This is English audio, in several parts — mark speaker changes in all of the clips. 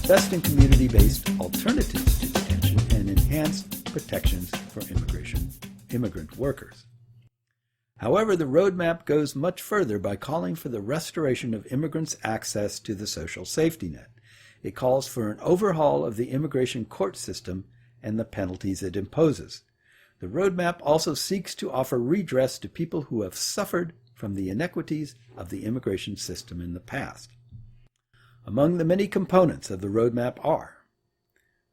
Speaker 1: invest in community-based alternatives to detention, and enhance protections for immigrant workers. However, the roadmap goes much further by calling for the restoration of immigrants' access to the social safety net. It calls for an overhaul of the immigration court system and the penalties it imposes. The roadmap also seeks to offer redress to people who have suffered from the inequities of the immigration system in the past. Among the many components of the roadmap are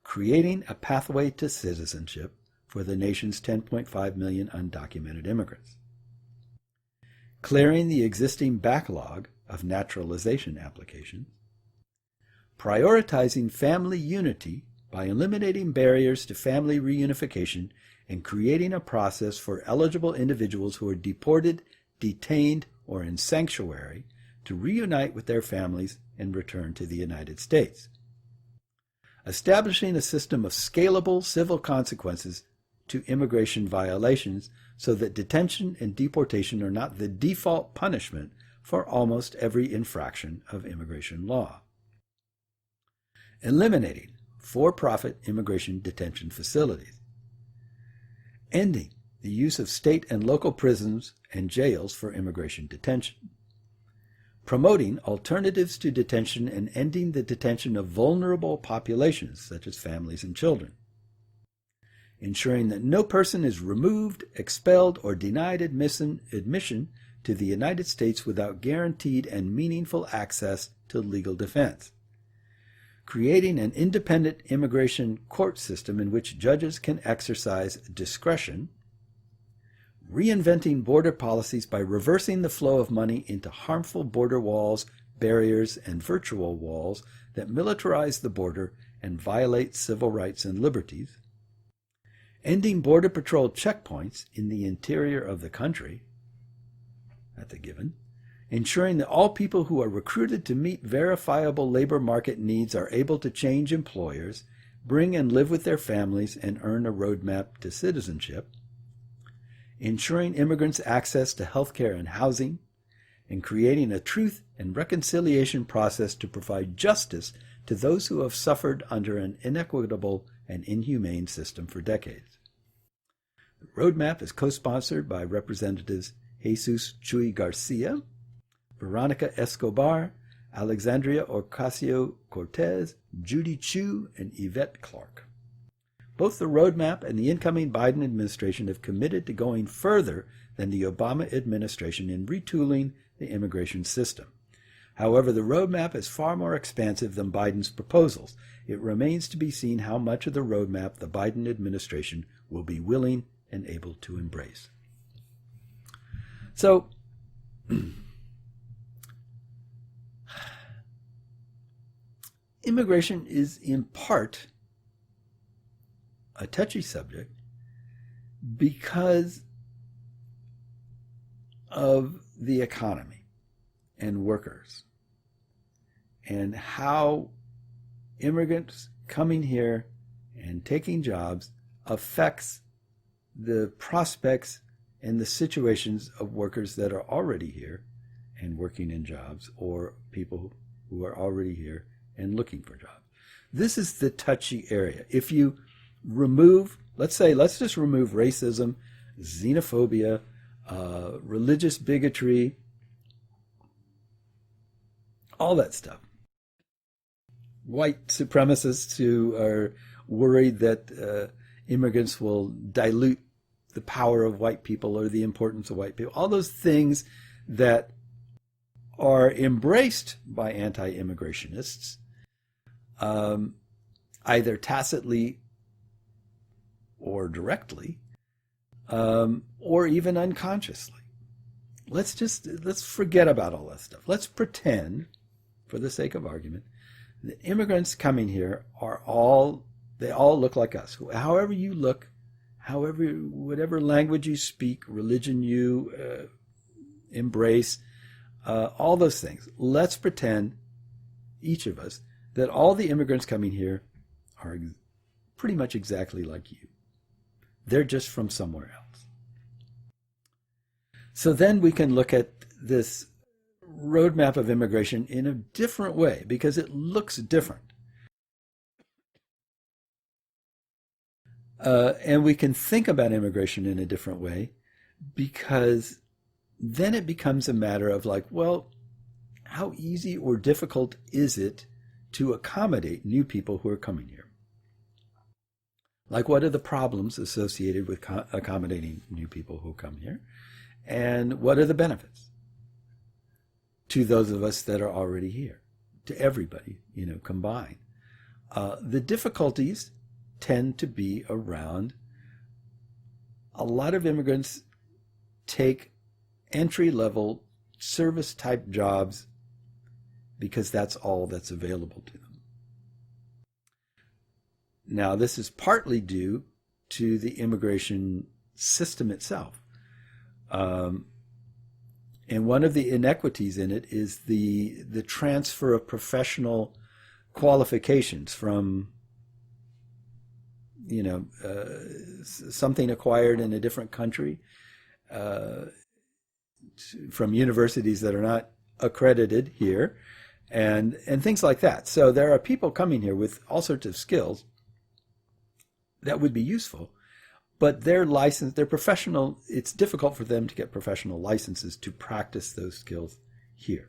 Speaker 1: creating a pathway to citizenship for the nation's 10.5 million undocumented immigrants, clearing the existing backlog of naturalization applications, prioritizing family unity by eliminating barriers to family reunification and creating a process for eligible individuals who are deported, detained, or in sanctuary to reunite with their families and return to the United States. Establishing a system of scalable civil consequences to immigration violations so that detention and deportation are not the default punishment for almost every infraction of immigration law. Eliminating for-profit immigration detention facilities. Ending the use of state and local prisons and jails for immigration detention. Promoting alternatives to detention and ending the detention of vulnerable populations, such as families and children. Ensuring that no person is removed, expelled, or denied admission to the United States without guaranteed and meaningful access to legal defense. Creating an independent immigration court system in which judges can exercise discretion. Reinventing border policies by reversing the flow of money into harmful border walls, barriers, and virtual walls that militarize the border and violate civil rights and liberties. Ending Border Patrol checkpoints in the interior of the country. That's a given. Ensuring that all people who are recruited to meet verifiable labor market needs are able to change employers, bring and live with their families, and earn a roadmap to citizenship. Ensuring immigrants access to health care and housing, and creating a truth and reconciliation process to provide justice to those who have suffered under an inequitable and inhumane system for decades. The roadmap is co-sponsored by Representatives Jesus Chuy Garcia, Veronica Escobar, Alexandria Ocasio-Cortez, Judy Chu, and Yvette Clarke. Both the roadmap and the incoming Biden administration have committed to going further than the Obama administration in retooling the immigration system. However, the roadmap is far more expansive than Biden's proposals. It remains to be seen how much of the roadmap the Biden administration will be willing and able to embrace. So, immigration is in part a touchy subject because of the economy and workers and how immigrants coming here and taking jobs affects the prospects and the situations of workers that are already here and working in jobs, or people who are already here and looking for jobs. This is the touchy area. If you remove, let's just remove racism, xenophobia, religious bigotry, all that stuff. White supremacists who are worried that immigrants will dilute the power of white people or the importance of white people. All those things that are embraced by anti-immigrationists, either tacitly or directly, or even unconsciously. Let's forget about all that stuff. Let's pretend, for the sake of argument, that immigrants coming here they all look like us. However you look, whatever language you speak, religion you embrace, all those things. Let's pretend, each of us, that all the immigrants coming here are pretty much exactly like you. They're just from somewhere else. So then we can look at this roadmap of immigration in a different way because it looks different. And we can think about immigration in a different way because then it becomes a matter of like, well, how easy or difficult is it to accommodate new people who are coming here? Like, what are the problems associated with accommodating new people who come here? And what are the benefits to those of us that are already here, to everybody, combined? The difficulties tend to be around a lot of immigrants take entry-level service-type jobs because that's all that's available to them. Now, this is partly due to the immigration system itself. And one of the inequities in it is the transfer of professional qualifications from, something acquired in a different country, from universities that are not accredited here, and things like that. So there are people coming here with all sorts of skills that would be useful, but their license, their professional, it's difficult for them to get professional licenses to practice those skills here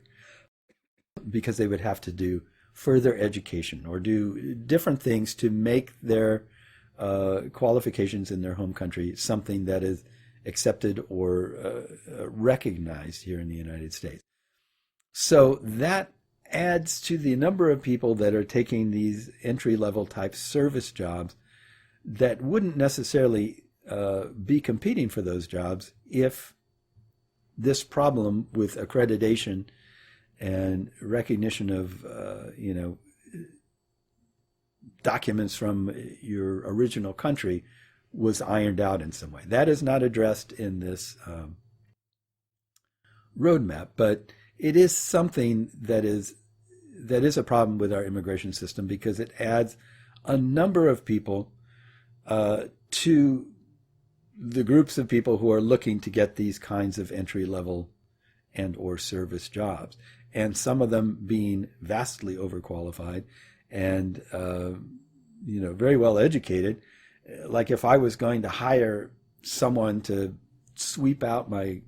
Speaker 1: because they would have to do further education or do different things to make their qualifications in their home country something that is accepted or recognized here in the United States. So that adds to the number of people that are taking these entry-level type service jobs that wouldn't necessarily be competing for those jobs if this problem with accreditation and recognition of, documents from your original country was ironed out in some way. That is not addressed in this roadmap, but it is something that is a problem with our immigration system because it adds a number of people to the groups of people who are looking to get these kinds of entry-level and or service jobs, and some of them being vastly overqualified and very well educated. Like if I was going to hire someone to sweep out my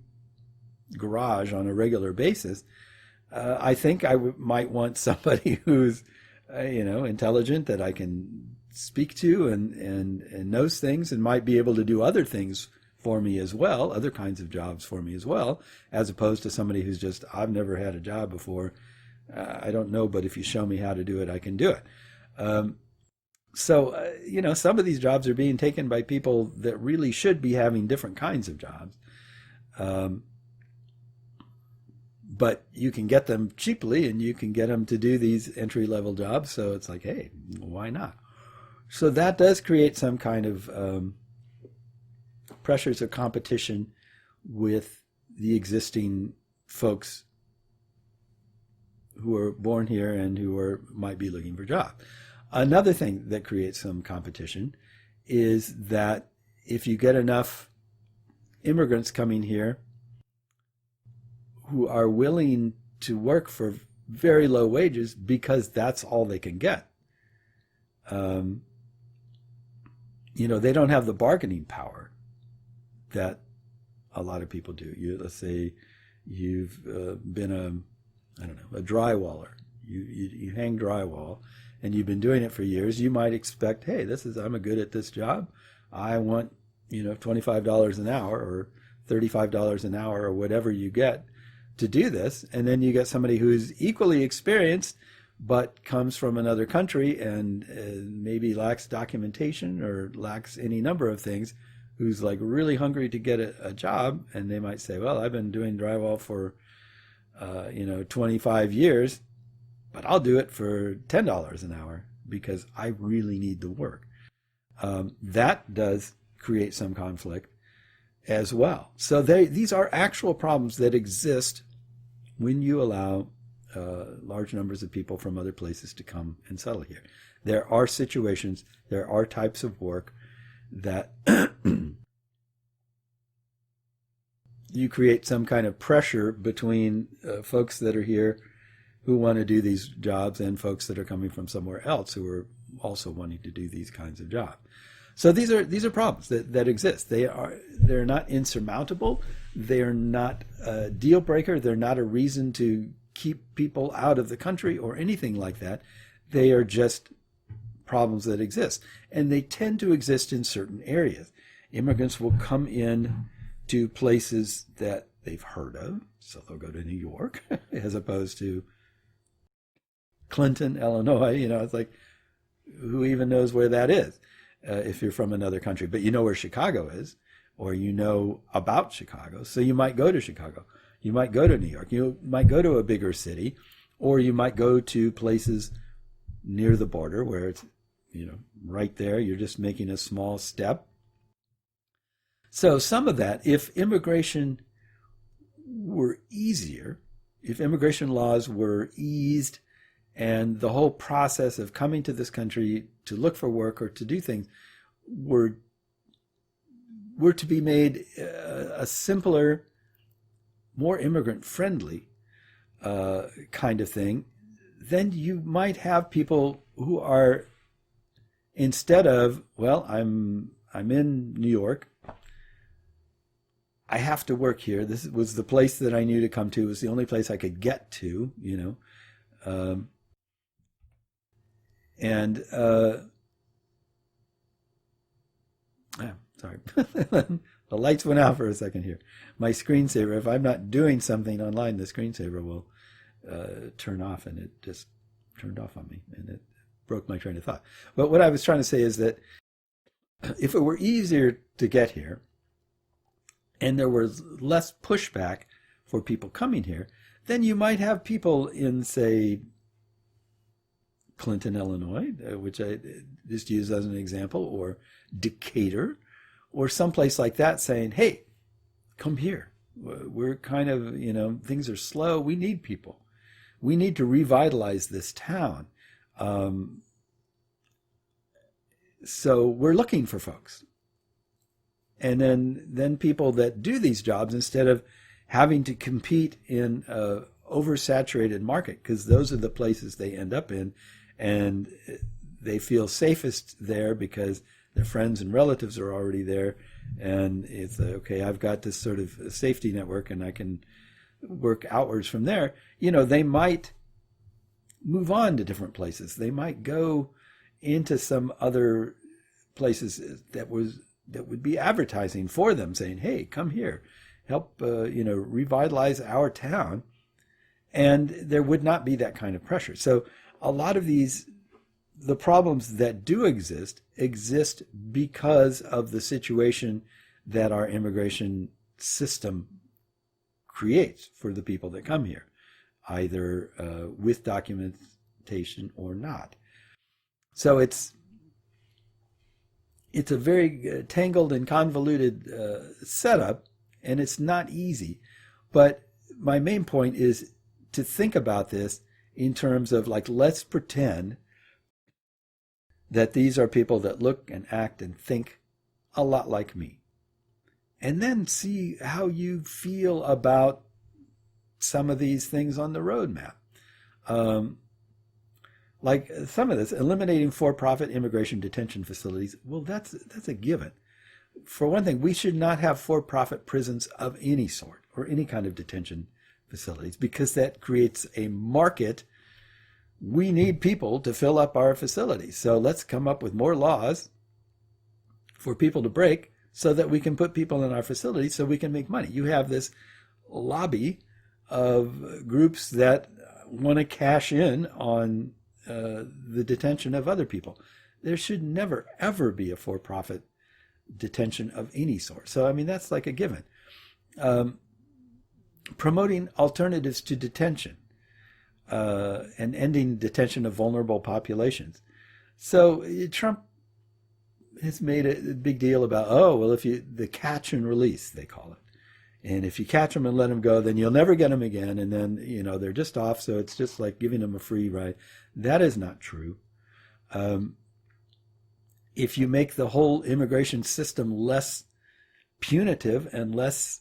Speaker 1: garage on a regular basis, I think I might want somebody who's intelligent, that I can speak to and knows things and might be able to do other things for me as well, other kinds of jobs for me as well, as opposed to somebody who's just, I've never had a job before. I don't know, but if you show me how to do it, I can do it. So some of these jobs are being taken by people that really should be having different kinds of jobs. But you can get them cheaply and you can get them to do these entry-level jobs. So it's like, hey, why not? So that does create some kind of pressures or competition with the existing folks who are born here and who might be looking for jobs. Another thing that creates some competition is that if you get enough immigrants coming here who are willing to work for very low wages because that's all they can get, they don't have the bargaining power that a lot of people do. Let's say you've been a drywall. You hang drywall, and you've been doing it for years. You might expect, hey, I'm good at this job. I want $25 an hour or $35 an hour or whatever you get to do this. And then you get somebody who's equally experienced but comes from another country and maybe lacks documentation or lacks any number of things, who's like really hungry to get a job. And they might say, well, I've been doing drywall for 25 years, but I'll do it for $10 an hour because I really need the work. That does create some conflict as well. So these are actual problems that exist when you allow large numbers of people from other places to come and settle here. There are situations, there are types of work that you create some kind of pressure between folks that are here who want to do these jobs and folks that are coming from somewhere else who are also wanting to do these kinds of jobs. So these are problems that exist. They're not insurmountable. They're not a deal breaker. They're not a reason to keep people out of the country or anything like that. They are just problems that exist. And they tend to exist in certain areas. Immigrants will come in to places that they've heard of. So they'll go to New York as opposed to Clinton, Illinois. It's like, who even knows where that is if you're from another country? But you know where Chicago is, or you know about Chicago. So you might go to Chicago. You might go to New York. You might go to a bigger city, or you might go to places near the border where it's, right there. You're just making a small step. So some of that, if immigration were easier, if immigration laws were eased, and the whole process of coming to this country to look for work or to do things were to be made a simpler, more immigrant-friendly kind of thing, then you might have people who are, instead of, well, I'm in New York, I have to work here. This was the place that I knew to come to. It was the only place I could get to, sorry. The lights went out for a second here. My screensaver, if I'm not doing something online, the screensaver will turn off, and it just turned off on me, and it broke my train of thought. But what I was trying to say is that if it were easier to get here, and there was less pushback for people coming here, then you might have people in, say, Clinton, Illinois, which I just use as an example, or Decatur, or someplace like that saying, hey, come here. We're kind of, things are slow. We need people. We need to revitalize this town. So we're looking for folks. And then people that do these jobs, instead of having to compete in a oversaturated market, because those are the places they end up in, and they feel safest there because their friends and relatives are already there, and it's okay, I've got this sort of safety network and I can work outwards from there. They might move on to different places. They might go into some other places that would be advertising for them, saying, hey, come here, help revitalize our town. And there would not be that kind of pressure. So a lot of the problems that do exist because of the situation that our immigration system creates for the people that come here, either with documentation or not. So it's a very tangled and convoluted setup, and it's not easy. But my main point is to think about this in terms of, like, let's pretend that these are people that look and act and think a lot like me. And then see how you feel about some of these things on the roadmap. Like some of this, eliminating for-profit immigration detention facilities, well, that's a given. For one thing, we should not have for-profit prisons of any sort or any kind of detention facilities, because that creates a market. We need people to fill up our facilities. So let's come up with more laws for people to break so that we can put people in our facilities so we can make money. You have this lobby of groups that want to cash in on the detention of other people. There should never, ever be a for-profit detention of any sort. So, I mean, that's like a given. Promoting alternatives to detention and ending detention of vulnerable populations. So Trump has made a big deal about, if the catch and release, they call it. And if you catch them and let them go, then you'll never get them again. And then, they're just off. So it's just like giving them a free ride. That is not true. If you make the whole immigration system less punitive and less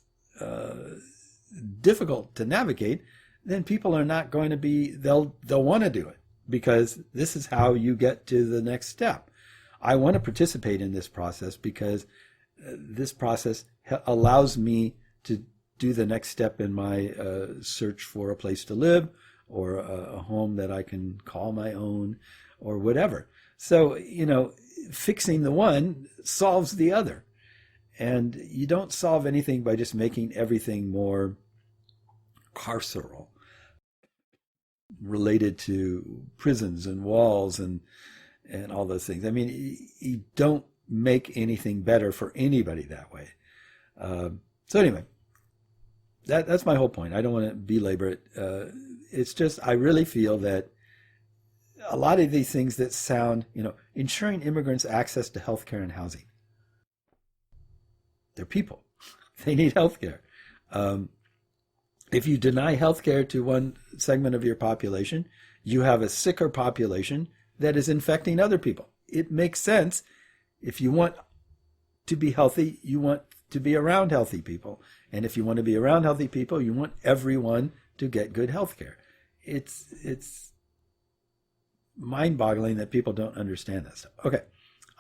Speaker 1: difficult to navigate, then people are not going to be, they'll want to do it, because this is how you get to the next step. I want to participate in this process because this process allows me to do the next step in my search for a place to live or a home that I can call my own or whatever. So, fixing the one solves the other. And you don't solve anything by just making everything more carceral, related to prisons and walls and all those things. I mean, you don't make anything better for anybody that way. So anyway, that's my whole point. I don't want to belabor it. It's just, I really feel that a lot of these things that sound, ensuring immigrants access to health care and housing. They're people. They need health care. If you deny health care to one segment of your population, you have a sicker population that is infecting other people. It makes sense. If you want to be healthy, you want to be around healthy people. And if you want to be around healthy people, you want everyone to get good health care. It's mind-boggling that people don't understand that stuff. Okay,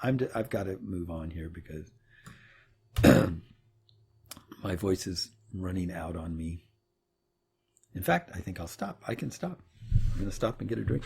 Speaker 1: I've got to move on here because my voice is running out on me. In fact, I think I'll stop. I can stop. I'm going to stop and get a drink.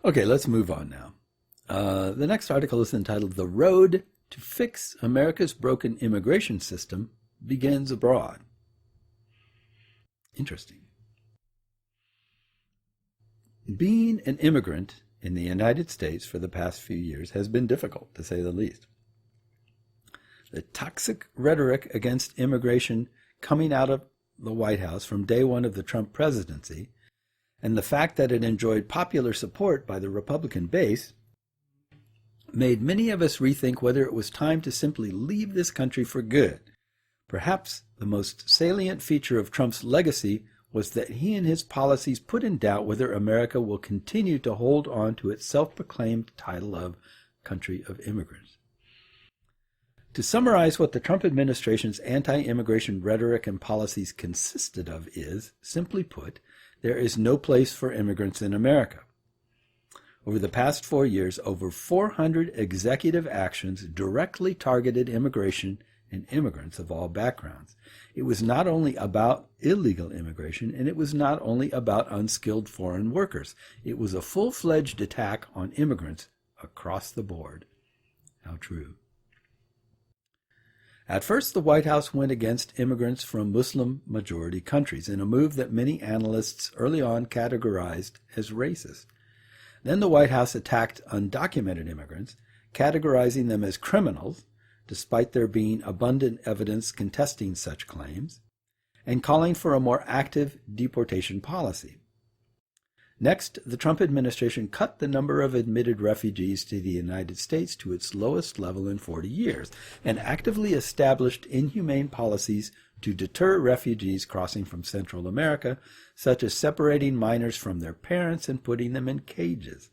Speaker 1: Okay, let's move on now. The next article is entitled "The Road to Fix America's Broken Immigration System Begins Abroad." Interesting. Being an immigrant in the United States for the past few years has been difficult, to say the least. The toxic rhetoric against immigration coming out of the White House from day one of the Trump presidency, and the fact that it enjoyed popular support by the Republican base, made many of us rethink whether it was time to simply leave this country for good. Perhaps the most salient feature of Trump's legacy was that he and his policies put in doubt whether America will continue to hold on to its self-proclaimed title of country of immigrants. To summarize what the Trump administration's anti-immigration rhetoric and policies consisted of is, simply put, there is no place for immigrants in America. Over the past 4 years, over 400 executive actions directly targeted immigration and immigrants of all backgrounds. It was not only about illegal immigration, and it was not only about unskilled foreign workers. It was a full-fledged attack on immigrants across the board. How true. At first, the White House went against immigrants from Muslim-majority countries in a move that many analysts early on categorized as racist. Then the White House attacked undocumented immigrants, categorizing them as criminals, despite there being abundant evidence contesting such claims, and calling for a more active deportation policy. Next, the Trump administration cut the number of admitted refugees to the United States to its lowest level in 40 years, and actively established inhumane policies to deter refugees crossing from Central America, such as separating minors from their parents and putting them in cages.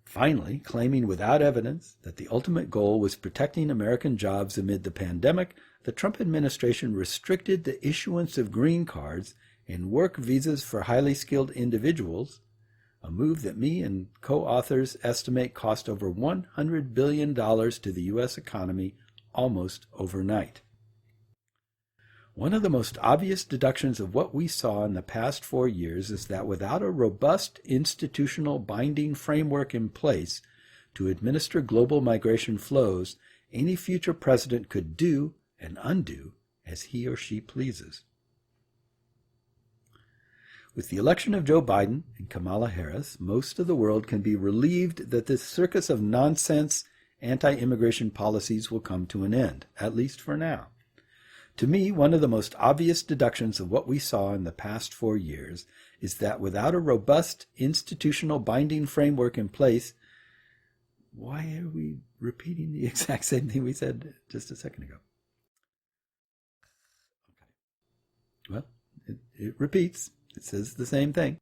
Speaker 1: Finally, claiming without evidence that the ultimate goal was protecting American jobs amid the pandemic, the Trump administration restricted the issuance of green cards and work visas for highly skilled individuals, a move that me and co-authors estimate cost over $100 billion to the U.S. economy almost overnight. One of the most obvious deductions of what we saw in the past 4 years is that without a robust institutional binding framework in place to administer global migration flows, any future president could do and undo as he or she pleases. With the election of Joe Biden and Kamala Harris, most of the world can be relieved that this circus of nonsense anti-immigration policies will come to an end, at least for now. To me, one of the most obvious deductions of what we saw in the past 4 years is that without a robust institutional binding framework in place, why are we repeating the exact same thing we said just a second ago? Okay. Well, it repeats. It says the same thing.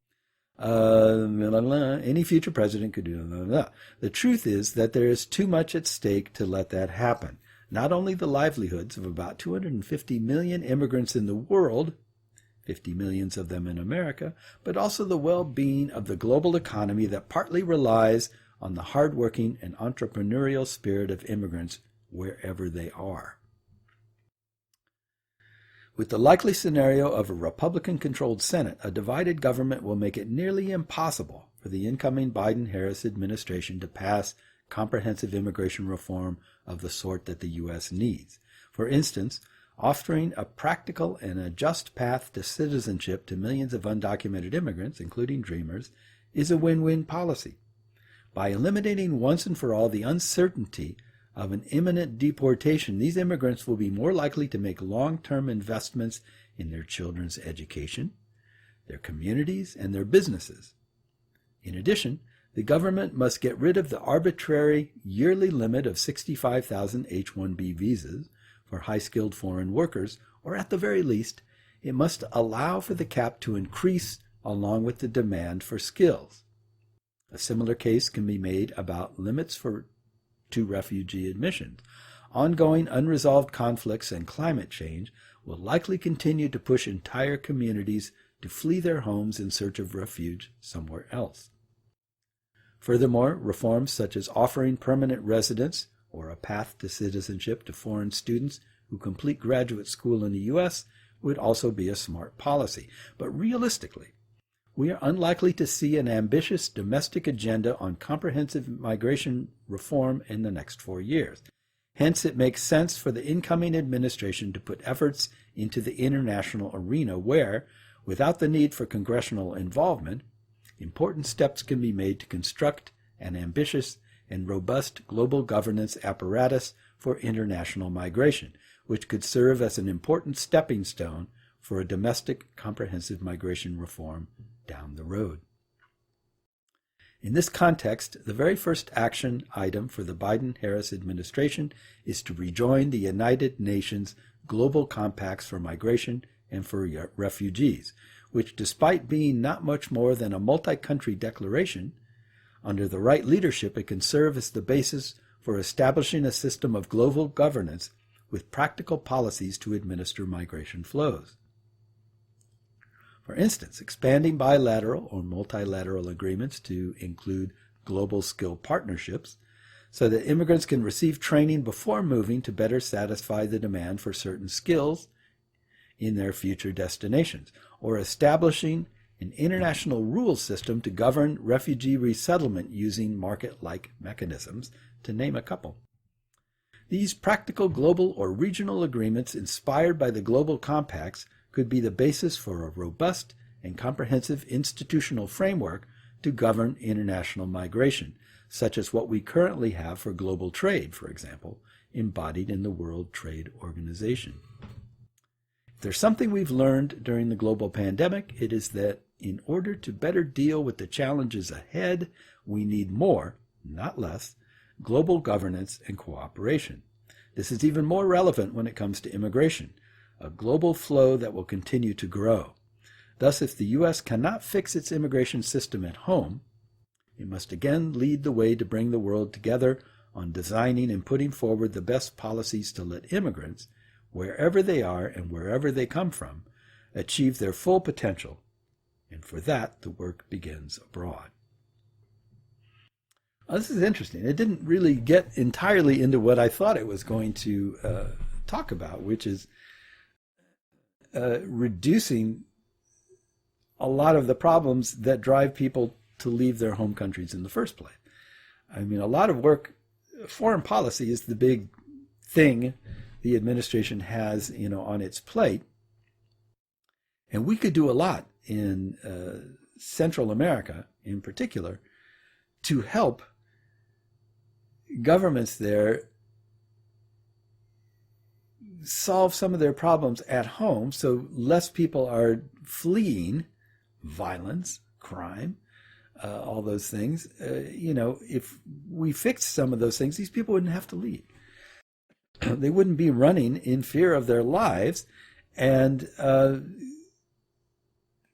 Speaker 1: Any future president could do. The truth is that there is too much at stake to let that happen. Not only the livelihoods of about 250 million immigrants in the world, 50 million of them in America, but also the well-being of the global economy that partly relies on the hardworking and entrepreneurial spirit of immigrants wherever they are. With the likely scenario of a Republican-controlled Senate, a divided government will make it nearly impossible for the incoming Biden-Harris administration to pass comprehensive immigration reform of the sort that the U.S. needs. For instance, offering a practical and a just path to citizenship to millions of undocumented immigrants, including dreamers, is a win-win policy. By eliminating once and for all the uncertainty of an imminent deportation, these immigrants will be more likely to make long-term investments in their children's education, their communities, and their businesses. In addition, the government must get rid of the arbitrary yearly limit of 65,000 H-1B visas for high-skilled foreign workers, or at the very least, it must allow for the cap to increase along with the demand for skills. A similar case can be made about limits to refugee admissions. Ongoing unresolved conflicts and climate change will likely continue to push entire communities to flee their homes in search of refuge somewhere else. Furthermore, reforms such as offering permanent residence or a path to citizenship to foreign students who complete graduate school in the U.S. would also be a smart policy. But realistically, we are unlikely to see an ambitious domestic agenda on comprehensive migration reform in the next 4 years. Hence, it makes sense for the incoming administration to put efforts into the international arena where, without the need for congressional involvement, important steps can be made to construct an ambitious and robust global governance apparatus for international migration, which could serve as an important stepping stone for a domestic comprehensive migration reform down the road. In this context, the very first action item for the Biden-Harris administration is to rejoin the United Nations Global Compacts for Migration and for Refugees, which, despite being not much more than a multi-country declaration, under the right leadership it can serve as the basis for establishing a system of global governance with practical policies to administer migration flows. For instance, expanding bilateral or multilateral agreements to include global skill partnerships so that immigrants can receive training before moving to better satisfy the demand for certain skills in their future destinations, or establishing an international rules system to govern refugee resettlement using market-like mechanisms, to name a couple. These practical global or regional agreements inspired by the global compacts could be the basis for a robust and comprehensive institutional framework to govern international migration, such as what we currently have for global trade, for example, embodied in the World Trade Organization. If there's something we've learned during the global pandemic, it is that in order to better deal with the challenges ahead, we need more, not less, global governance and cooperation. This is even more relevant when it comes to immigration, a global flow that will continue to grow. Thus, if the U.S. cannot fix its immigration system at home, it must again lead the way to bring the world together on designing and putting forward the best policies to let immigrants, wherever they are and wherever they come from, achieve their full potential. And for that, the work begins abroad. Now, this is interesting. It didn't really get entirely into what I thought it was going to talk about, which is reducing a lot of the problems that drive people to leave their home countries in the first place. I mean, a lot of work, foreign policy is the big thing the administration has, on its plate. And we could do a lot in Central America in particular to help governments there solve some of their problems at home so less people are fleeing violence, crime, all those things. If we fixed some of those things, these people wouldn't have to leave. They wouldn't be running in fear of their lives, and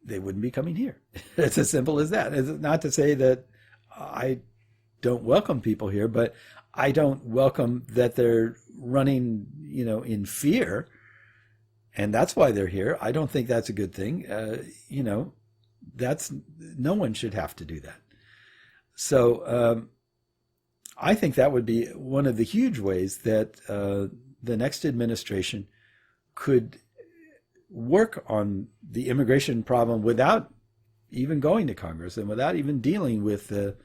Speaker 1: they wouldn't be coming here. It's as simple as that. It's not to say that I don't welcome people here, but I don't welcome that they're running, in fear, and that's why they're here. I don't think that's a good thing. That's no one should have to do that. So I think that would be one of the huge ways that the next administration could work on the immigration problem without even going to Congress and without even dealing with the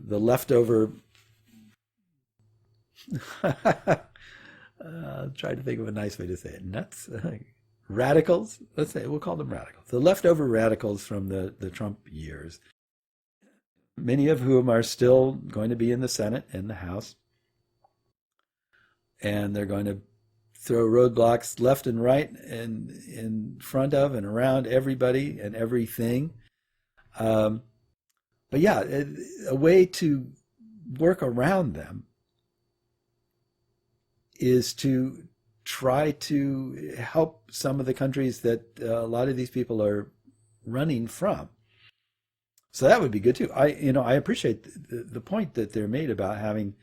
Speaker 1: leftover. I'll try to think of a nice way to say it. Nuts, radicals. Let's say we'll call them radicals. The leftover radicals from the Trump years, many of whom are still going to be in the Senate and the House, and they're going to throw roadblocks left and right and in front of and around everybody and everything. But yeah, a way to work around them is to try to help some of the countries that a lot of these people are running from. So that would be good too. I appreciate the point that they're made about having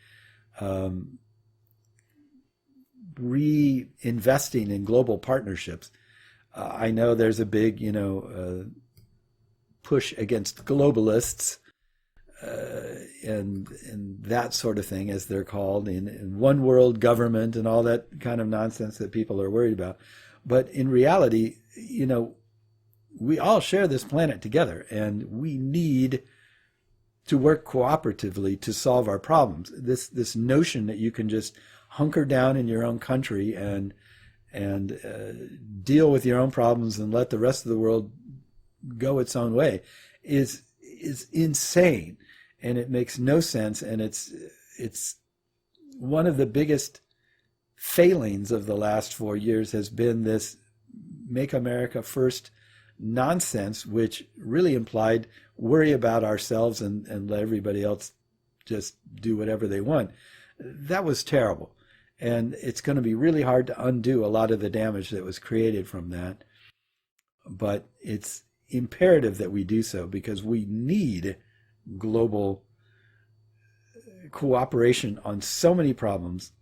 Speaker 1: reinvesting in global partnerships. I know there's a big, push against globalists and that sort of thing, as they're called, in one world government and all that kind of nonsense that people are worried about. But in reality, we all share this planet together, and we need to work cooperatively to solve our problems. This notion that you can just hunker down in your own country and deal with your own problems and let the rest of the world go its own way is insane, and it makes no sense. And it's one of the biggest failings of the last 4 years has been this "Make America First" nonsense, which really implied worry about ourselves and let everybody else just do whatever they want. That was terrible. And it's going to be really hard to undo a lot of the damage that was created from that. But it's imperative that we do so, because we need global cooperation on so many problems.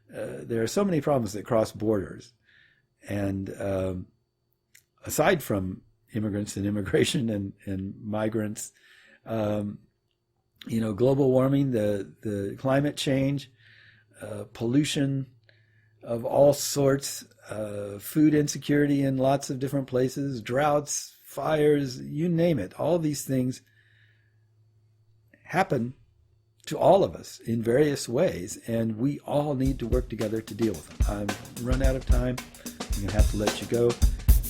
Speaker 1: There are so many problems that cross borders. And aside from immigrants and immigration and migrants, global warming, the climate change, pollution of all sorts, food insecurity in lots of different places, droughts, fires, you name it. All these things happen to all of us in various ways, and we all need to work together to deal with them. I've run out of time. I'm going to have to let you go,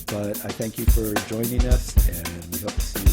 Speaker 1: but I thank you for joining us, and we hope to see you